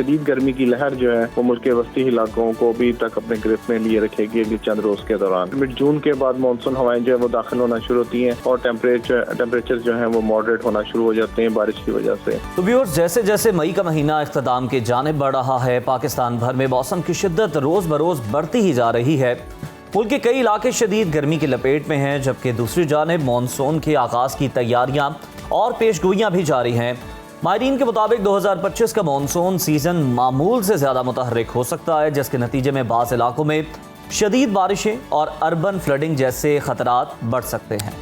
शदीद गर्मी की लहर जो है वो मुल्क के वस्ती इलाकों को भी तक अपने गिरफ्त में लिए रखेगी अगले चंद रोज के दौरान। मिड जून के बाद मानसून हवाएं जो है वो दाखिल होना शुरू होती हैं और टेम्परेचर जो है वो मॉडरेट होना शुरू हो जाते हैं बारिश की वजह से। तो व्यूअर्स, जैसे जैसे मई का महीना इख्तिताम की जानिब बढ़ रहा है, पाकिस्तान भर में मौसम की शिद्दत रोज बरोज बढ़ती ही जा रही है। मुल्क के कई इलाके शदीद गर्मी की लपेट में हैं, जबकि दूसरी जानिब मानसून के आगाज़ की तैयारियां और पेशगोइयां भी जारी हैं। माहिरीन के मुताबिक 2025 का मानसून सीज़न मामूल से ज़्यादा मुतहर्रिक हो सकता है, जिसके नतीजे में बाज़ इलाकों में शदीद बारिशें और अर्बन फ्लडिंग जैसे खतरात बढ़ सकते हैं।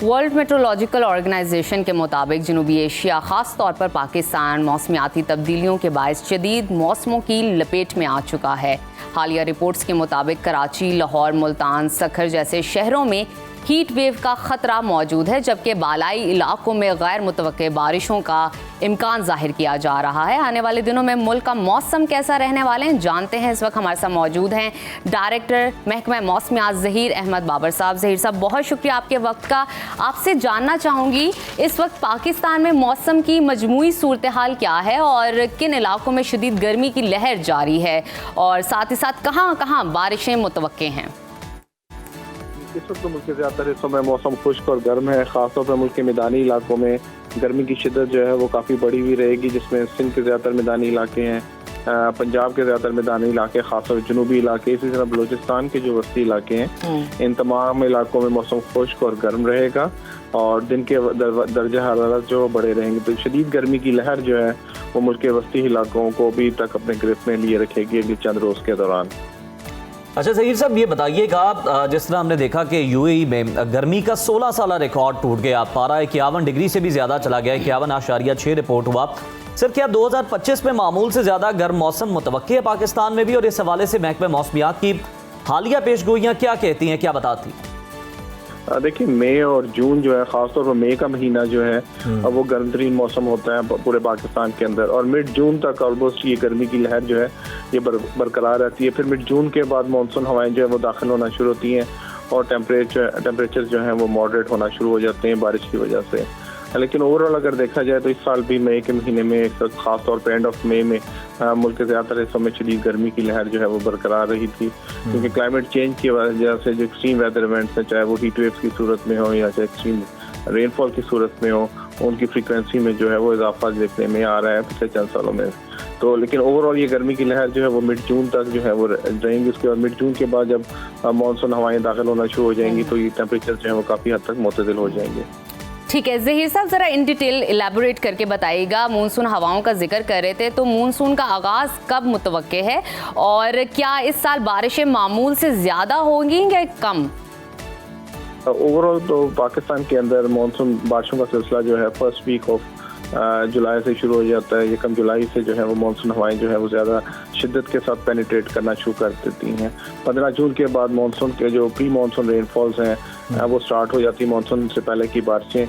वर्ल्ड मेट्रोलॉजिकल ऑर्गेनाइजेशन के मुताबिक जनूबी एशिया, ख़ास तौर पर पाकिस्तान, मौसमियाती तब्दीलियों के बायस शदीद मौसमों की लपेट में आ चुका है। हालिया रिपोर्ट्स के मुताबिक कराची, लाहौर, मुल्तान, सखर जैसे शहरों में हीट वेव का ख़तरा मौजूद है, जबकि बालाई इलाकों में गैर मुतवक्के बारिशों का इम्कान जाहिर किया जा रहा है। आने वाले दिनों में मुल्क का मौसम कैसा रहने वाले हैं जानते हैं। इस वक्त हमारे साथ मौजूद हैं डायरेक्टर महकमा मौसमियात ज़हीर अहमद बाबर साहब। ज़हीर साहब, बहुत शुक्रिया आपके वक्त का। आपसे जानना चाहूँगी, इस वक्त पाकिस्तान में मौसम की मजमूई सूरत हाल क्या है और किन इलाकों में शदीद गर्मी की लहर जारी है, और साथ ही साथ कहाँ कहाँ बारिशें मुतवक्के हैं? इस वक्त मुल्क के ज़्यादातर हिस्सों में मौसम खुश्क और गर्म है। खासतौर पर मुल्क के मैदानी इलाकों में गर्मी की शिद्दत जो है वो काफ़ी बढ़ी हुई रहेगी, जिसमें सिंध के ज़्यादातर मैदानी इलाके हैं, पंजाब के ज़्यादातर मैदानी इलाके, खासतौर जनूबी इलाके, इसी तरह बलूचिस्तान के जो वस्ती इलाके हैं, इन तमाम इलाकों में मौसम खुश्क और गर्म रहेगा और दिन के दर्जा हरारत जो बड़े रहेंगे। तो शदीद गर्मी की लहर जो है वो मुल्क के वस्ती इलाकों को भी तक अपने गिरफ्त में लिए रखेगी अगले चंद रोज के दौरान। अच्छा ज़हीर साहब, ये बताइएगा, जिस तरह हमने देखा कि यूएई में गर्मी का 16 साल रिकॉर्ड टूट गया, पारा 51 डिग्री से भी ज़्यादा चला गया, 51.6 रिपोर्ट हुआ। सर, क्या 2025 में मामूल से ज़्यादा गर्म मौसम मुतवक्की है पाकिस्तान में भी, और इस हवाले से महकमा मौसमियात की हालिया पेशगोइयाँ क्या कहती हैं, क्या बताती हैं? देखिए, मई और जून जो है, खासतौर पर मई का महीना जो है वो गर्म तरीन मौसम होता है पूरे पाकिस्तान के अंदर, और मिड जून तक ऑलमोस्ट ये गर्मी की लहर जो है ये बरकरार रहती है। फिर मिड जून के बाद मानसून हवाएं जो है वो दाखिल होना शुरू होती हैं और टेम्परेचर जो है वो मॉडरेट होना शुरू हो जाते हैं बारिश की वजह से। लेकिन ओवरऑल अगर देखा जाए तो इस साल भी मई के महीने में, खास तौर पर एंड ऑफ मई में, मुल्क के ज़्यादातर हिस्सों में शदीद गर्मी की लहर जो है वो बरकरार रही थी, क्योंकि क्लाइमेट चेंज की वजह से जो एक्सट्रीम वेदर इवेंट्स हैं, चाहे वो हीट वेव्स की सूरत में हो या चाहे एक्सट्रीम रेनफॉल की सूरत में हो, उनकी फ्रीक्वेंसी में जो है वो इजाफा देखने में आ रहा है पिछले चंद सालों में। तो लेकिन ओवरऑल ये गर्मी की लहर जो है वो मिड जून तक जो है वो रहेंगी। उसके बाद मिड जून के बाद जब मानसून हवाएं दाखिल होना शुरू हो जाएंगी तो ये टेम्परेचर जो है वो काफ़ी हद तक मुतदिल हो जाएंगे। ठीक है ज़हीर साहब, ज़रा इन डिटेल इलेबोरेट करके बताइएगा। मानसून हवाओं का जिक्र कर रहे थे, तो मानसून का आगाज़ कब मुतवक्के है और क्या इस साल बारिशें मामूल से ज़्यादा होंगी या कम? ओवरऑल तो पाकिस्तान के अंदर मानसून बारिशों का सिलसिला जो है फर्स्ट वीक ऑफ जुलाई से शुरू हो जाता है। 1 जुलाई से जो है वो मानसून हवाएं जो है वो ज़्यादा शिद्दत के साथ पेनिट्रेट करना शुरू कर देती हैं। 15 जून के बाद मानसून के जो प्री मानसून रेनफॉल्स हैं वो स्टार्ट हो जाती है, मानसून से पहले की बारिशें,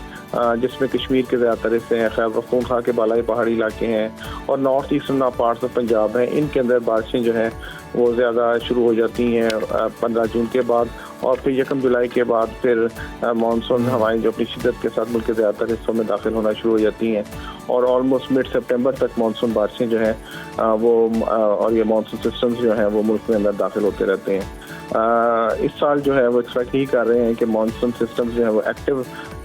जिसमें कश्मीर के ज़्यादातर हिस्से हैं, खैबर पख्तूनख्वा के बालाई पहाड़ी इलाके हैं और north eastern parts of Punjab हैं, इनके अंदर बारिशें जो हैं वो ज़्यादा शुरू हो जाती हैं 15 जून के बाद। और फिर 1 जुलाई के बाद फिर मानसून हवाएं जो अपनी शिद्दत के साथ मुल्क के ज़्यादातर हिस्सों में दाखिल होना शुरू हो जाती हैं और ऑलमोस्ट मिड सितंबर तक मानसून बारिशें जो हैं वो और ये मानसून सिस्टम्स जो हैं वो मुल्क में अंदर दाखिल होते रहते हैं। इस साल जो है वो एक्सपेक्ट ही कर रहे हैं कि मानसून सिस्टम जो है वो एक्टिव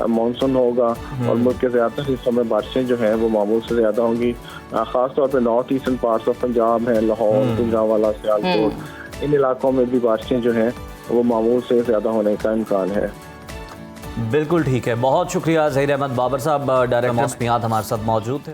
मानसून होगा और मुल्क के ज़्यादातर हिस्सों में बारिशें जो हैं वो मामूल से ज़्यादा होंगी। ख़ासतौर पर north eastern parts of Punjab हैं, लाहौर, गुजरांवाला, सियालकोट, इन इलाकों में भी बारिशें जो हैं वो मामूल से ज़्यादा होने का इम्कान है। बिल्कुल ठीक है, बहुत शुक्रिया ज़हीर अहमद बाबर साहब, डायरेक्टर मौसमियात हमारे साथ मौजूद थे।